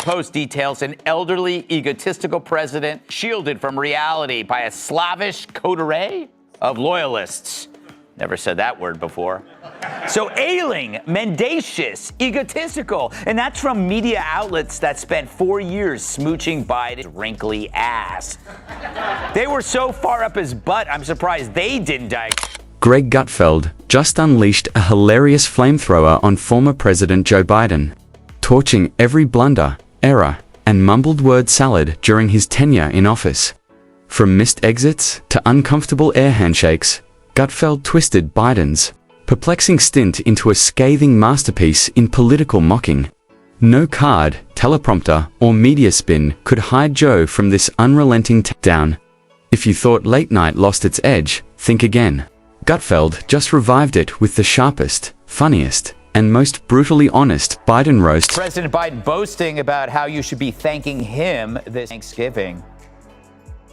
Post details an elderly, egotistical president shielded from reality by a slavish coterie of loyalists. Never said that word before. So ailing, mendacious, egotistical, and that's from media outlets that spent 4 years smooching Biden's wrinkly ass. They were so far up his butt, I'm surprised they didn't die. Greg Gutfeld just unleashed a hilarious flamethrower on former President Joe Biden, torching every blunder, error, and mumbled word salad during his tenure in office. From missed exits to uncomfortable air handshakes, Gutfeld twisted Biden's perplexing stint into a scathing masterpiece in political mocking. No card, teleprompter, or media spin could hide Joe from this unrelenting takedown. If you thought late night lost its edge, think again. Gutfeld just revived it with the sharpest, funniest, and most brutally honest Biden roast. President Biden boasting about how you should be thanking him this Thanksgiving.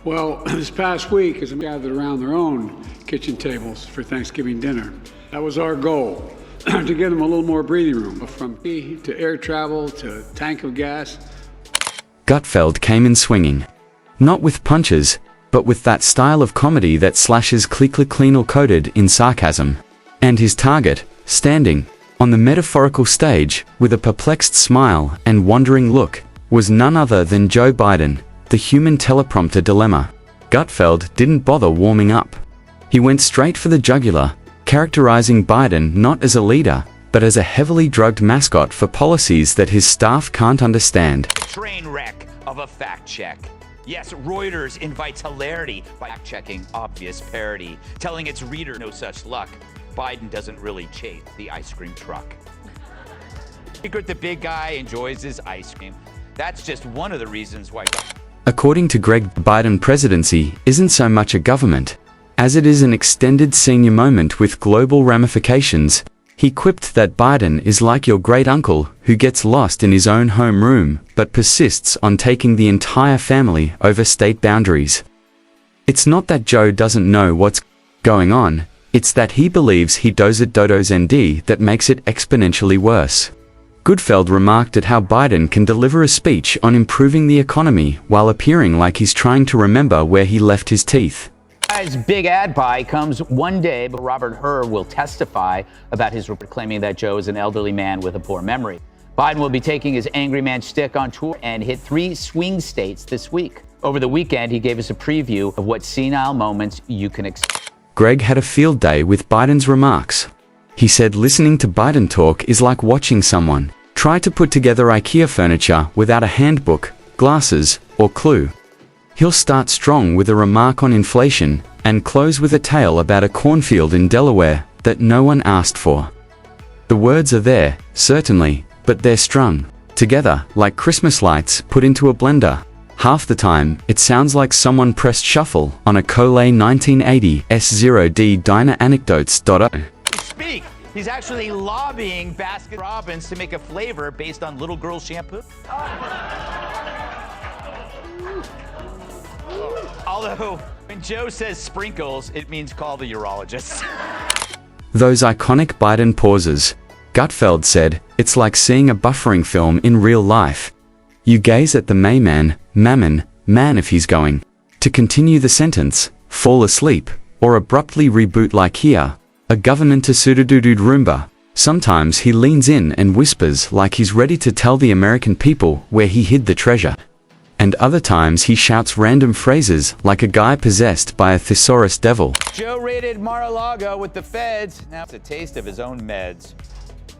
Well, this past week, as they gathered around their own kitchen tables for Thanksgiving dinner, that was our goal, to give them a little more breathing room, from tea to air travel to tank of gas. Gutfeld came in swinging. Not with punches, but with that style of comedy that slashes cleanly-coated in sarcasm. And his target, standing on the metaphorical stage with a perplexed smile and wondering look, was none other than Joe Biden, the human teleprompter dilemma. Gutfeld didn't bother warming up. He went straight for the jugular, characterizing Biden not as a leader, but as a heavily drugged mascot for policies that his staff can't understand. Train wreck of a fact check. Yes, Reuters invites hilarity by fact-checking obvious parody, telling its reader no such luck. Biden doesn't really chase the ice cream truck. Secret the big guy enjoys his ice cream. That's just one of the reasons why. According to Greg, Biden presidency isn't so much a government, as it is an extended senior moment with global ramifications. He quipped that Biden is like your great uncle who gets lost in his own home room but persists on taking the entire family over state boundaries. It's not that Joe doesn't know what's going on, it's that he believes he does ND that makes it exponentially worse. Gutfeld remarked at how Biden can deliver a speech on improving the economy while appearing like he's trying to remember where he left his teeth. His big ad buy comes one day, but Robert Hur will testify about his report claiming that Joe is an elderly man with a poor memory. Biden will be taking his angry man shtick on tour and hit 3 swing states this week. Over the weekend, he gave us a preview of what senile moments you can expect. Greg had a field day with Biden's remarks. He said listening to Biden talk is like watching someone try to put together IKEA furniture without a handbook, glasses, or clue. He'll start strong with a remark on inflation and close with a tale about a cornfield in Delaware that no one asked for. The words are there, certainly, but they're strung together like Christmas lights put into a blender. Half the time, it sounds like someone pressed shuffle on a Coley 1980 S0D Diner Anecdotes.o. Speak! He's actually lobbying Baskin Robbins to make a flavor based on little girl shampoo. Although, when Joe says sprinkles, it means call the urologist. Those iconic Biden pauses. Gutfeld said, it's like seeing a buffering film in real life. You gaze at the mammon if he's going to continue the sentence, fall asleep, or abruptly reboot like here, a government to sudadudude Roomba. Sometimes he leans in and whispers like he's ready to tell the American people where he hid the treasure. And other times he shouts random phrases like a guy possessed by a thesaurus devil. Joe raided Mar-a-Lago with the feds. Now it's a taste of his own meds.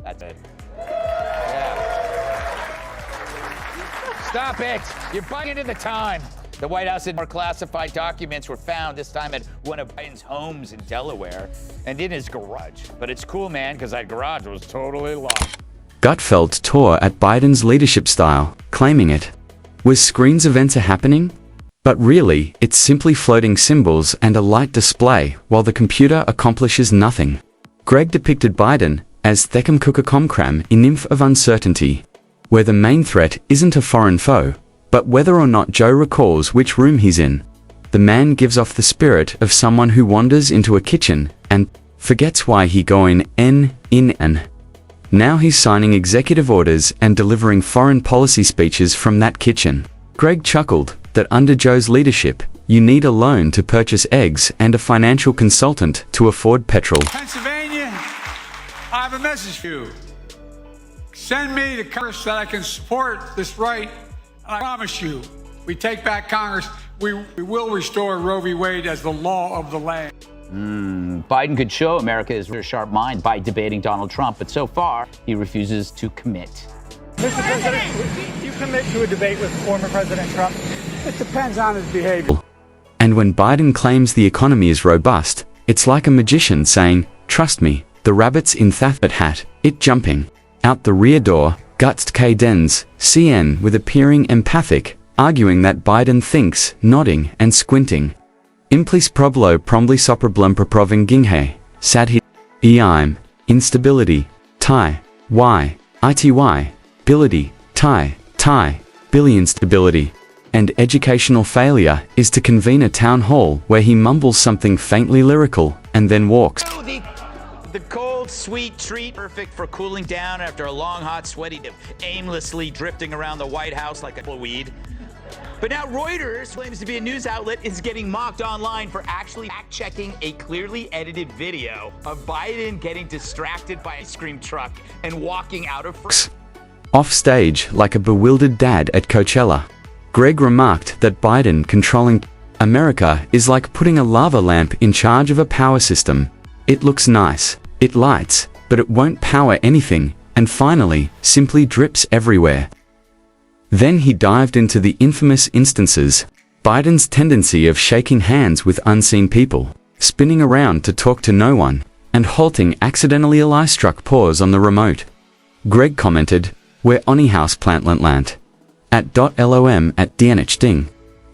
That's it. Yeah. Stop it! You're bugging into the time. The White House said more classified documents were found, this time at one of Biden's homes in Delaware and in his garage. But it's cool, man, because that garage was totally locked. Gutfeld tore at Biden's leadership style, claiming it was screens events are happening? But really, it's simply floating symbols and a light display while the computer accomplishes nothing. Greg depicted Biden as Theckham Kukakomkram in Nymph of Uncertainty, where the main threat isn't a foreign foe, but whether or not Joe recalls which room he's in. The man gives off the spirit of someone who wanders into a kitchen and forgets why he going in. Now he's signing executive orders and delivering foreign policy speeches from that kitchen. Greg chuckled that under Joe's leadership, you need a loan to purchase eggs and a financial consultant to afford petrol. Pennsylvania, I have a message for you. Send me the Congress that I can support this right. I promise you, we take back Congress, we will restore Roe v. Wade as the law of the land. Biden could show America his sharp mind by debating Donald Trump, but so far, he refuses to commit. Mr. President, would you commit to a debate with former President Trump? It depends on his behavior. And when Biden claims the economy is robust, it's like a magician saying, trust me, the rabbit's in that hat, it jumping. Out the rear door, Gutfeld HUMILIATES, CN with appearing empathic, arguing that Biden thinks, nodding and squinting. Implis problo prombly soprablum proproving ginghe, sadhi, eim, instability, tie, y, ity, ability, tie, billion stability. And educational failure is to convene a town hall where he mumbles something faintly lyrical and then walks. Oh, the cold, sweet treat, perfect for cooling down after a long, hot, sweaty day, aimlessly drifting around the White House like a weed. But now Reuters, claims to be a news outlet, is getting mocked online for actually fact-checking a clearly edited video of Biden getting distracted by an ice cream truck and walking out of Off stage like a bewildered dad at Coachella. Greg remarked that Biden controlling America is like putting a lava lamp in charge of a power system. It looks nice, it lights, but it won't power anything, and finally, simply drips everywhere. Then he dived into the infamous instances, Biden's tendency of shaking hands with unseen people, spinning around to talk to no one, and halting accidentally a lie-struck pause on the remote. Greg commented, "We're oni house plant lant. At .lom at DNH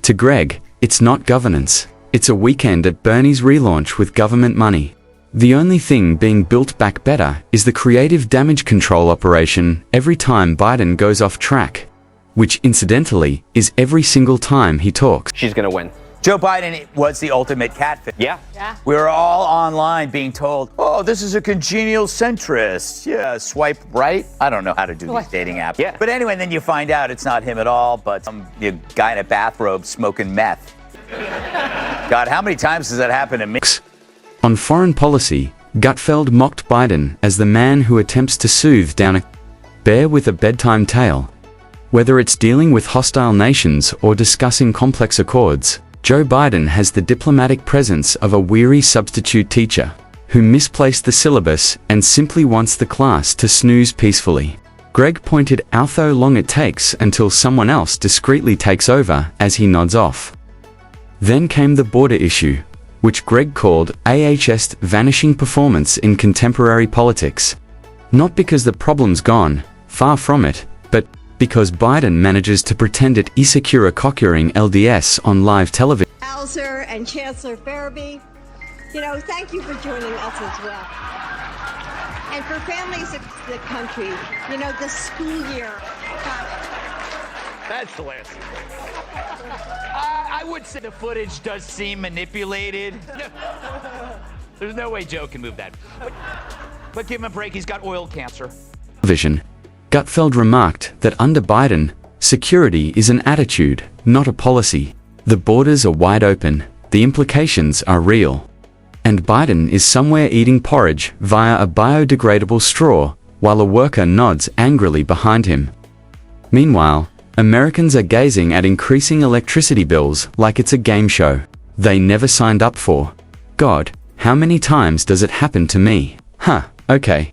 To Greg, it's not governance, it's a weekend at Bernie's relaunch with government money. The only thing being built back better is the creative damage control operation every time Biden goes off track. Which incidentally is every single time he talks." She's gonna win. Joe Biden was the ultimate catfish. Yeah. We were all online being told, oh, this is a congenial centrist. Yeah, swipe right. I don't know how to do these dating apps. Yeah. But anyway, then you find out it's not him at all, but some guy in a bathrobe smoking meth. God, how many times has that happened to me? On foreign policy, Gutfeld mocked Biden as the man who attempts to soothe down a bear with a bedtime tale. Whether it's dealing with hostile nations or discussing complex accords, Joe Biden has the diplomatic presence of a weary substitute teacher who misplaced the syllabus and simply wants the class to snooze peacefully. Greg pointed out how long it takes until someone else discreetly takes over as he nods off. Then came the border issue, which Greg called AH's vanishing performance in contemporary politics. Not because the problem's gone, far from it, but because Biden manages to pretend it is secure cockering LDS on live television. Alzer and Chancellor Farabee, thank you for joining us as well. And for families across the country, the school year. That's hilarious. I would say the footage does seem manipulated. There's no way Joe can move that. But give him a break, he's got oil cancer. Gutfeld remarked that under Biden, security is an attitude, not a policy. The borders are wide open, the implications are real. And Biden is somewhere eating porridge via a biodegradable straw, while a worker nods angrily behind him. Meanwhile, Americans are gazing at increasing electricity bills like it's a game show they never signed up for. God, how many times does it happen to me? Okay.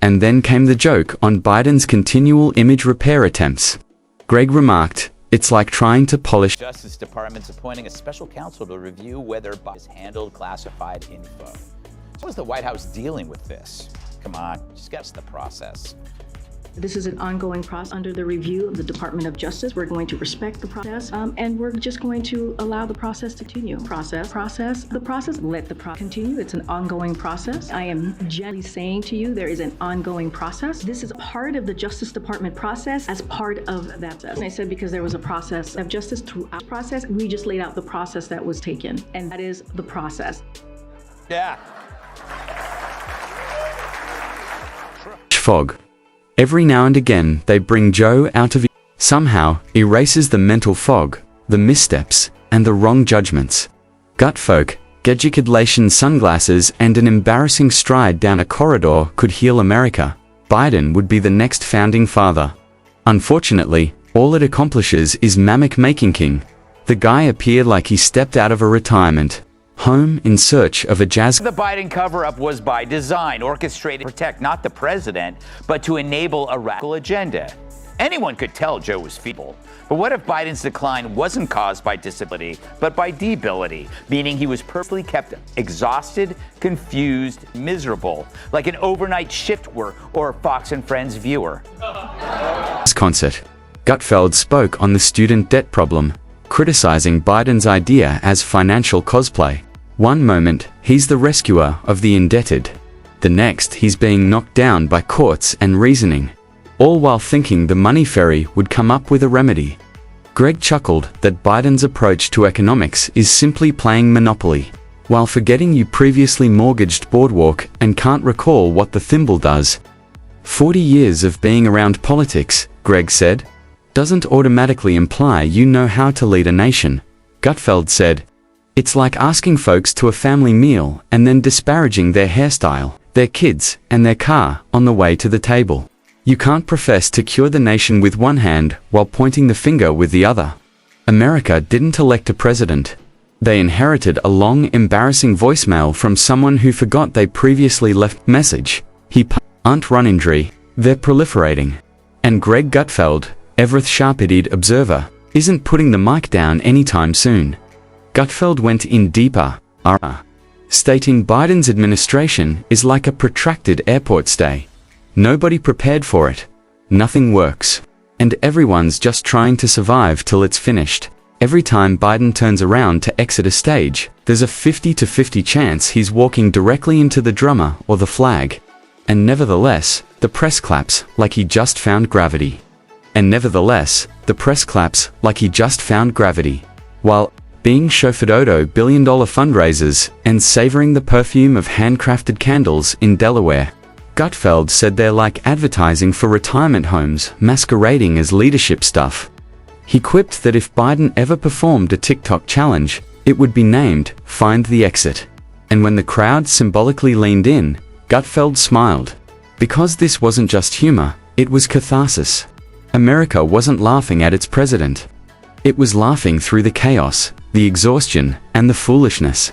And then came the joke on Biden's continual image repair attempts. Greg remarked, it's like trying to polish. Justice Department's appointing a special counsel to review whether Biden has handled classified info. How is the White House dealing with this? Come on, just get us the process. This is an ongoing process under the review of the Department of Justice. We're going to respect the process, and we're just going to allow the process to continue. Let the process continue. It's an ongoing process. I am gently saying to you, there is an ongoing process. This is part of the Justice Department process as part of that. And I said because there was a process of justice throughout the process, we just laid out the process that was taken, and that is the process. Yeah. fog. Every now and again, they bring Joe out of it, somehow erases the mental fog, the missteps, and the wrong judgments. Gutfolk, gediculation sunglasses and an embarrassing stride down a corridor could heal America. Biden would be the next founding father. Unfortunately, all it accomplishes is mamick making king. The guy appeared like he stepped out of a retirement home in search of a jazz. The Biden cover-up was by design, orchestrated to protect not the president, but to enable a radical agenda. Anyone could tell Joe was feeble. But what if Biden's decline wasn't caused by disability, but by debility, meaning he was purposely kept exhausted, confused, miserable, like an overnight shift work or Fox and Friends viewer? Concert. Gutfeld spoke on the student debt problem, criticizing Biden's idea as financial cosplay. One moment, he's the rescuer of the indebted. The next, he's being knocked down by courts and reasoning, all while thinking the money fairy would come up with a remedy. Greg chuckled that Biden's approach to economics is simply playing Monopoly, while forgetting you previously mortgaged Boardwalk and can't recall what the thimble does. 40 years of being around politics, Greg said, doesn't automatically imply you know how to lead a nation. Gutfeld said, it's like asking folks to a family meal and then disparaging their hairstyle, their kids, and their car on the way to the table. You can't profess to cure the nation with one hand while pointing the finger with the other. America didn't elect a president. They inherited a long, embarrassing voicemail from someone who forgot they previously left message. Aren't run injury, they're proliferating. And Greg Gutfeld, Everett sharp-eyed observer, isn't putting the mic down anytime soon. Gutfeld went in deeper, stating Biden's administration is like a protracted airport stay. Nobody prepared for it. Nothing works. And everyone's just trying to survive till it's finished. Every time Biden turns around to exit a stage, there's a 50-50 chance he's walking directly into the drummer or the flag. And nevertheless, the press claps like he just found gravity. While being chauffeured billion-dollar fundraisers and savoring the perfume of handcrafted candles in Delaware, Gutfeld said they're like advertising for retirement homes masquerading as leadership stuff. He quipped that if Biden ever performed a TikTok challenge, it would be named Find the Exit. And when the crowd symbolically leaned in, Gutfeld smiled. Because this wasn't just humor, it was catharsis. America wasn't laughing at its president. It was laughing through the chaos, the exhaustion, and the foolishness.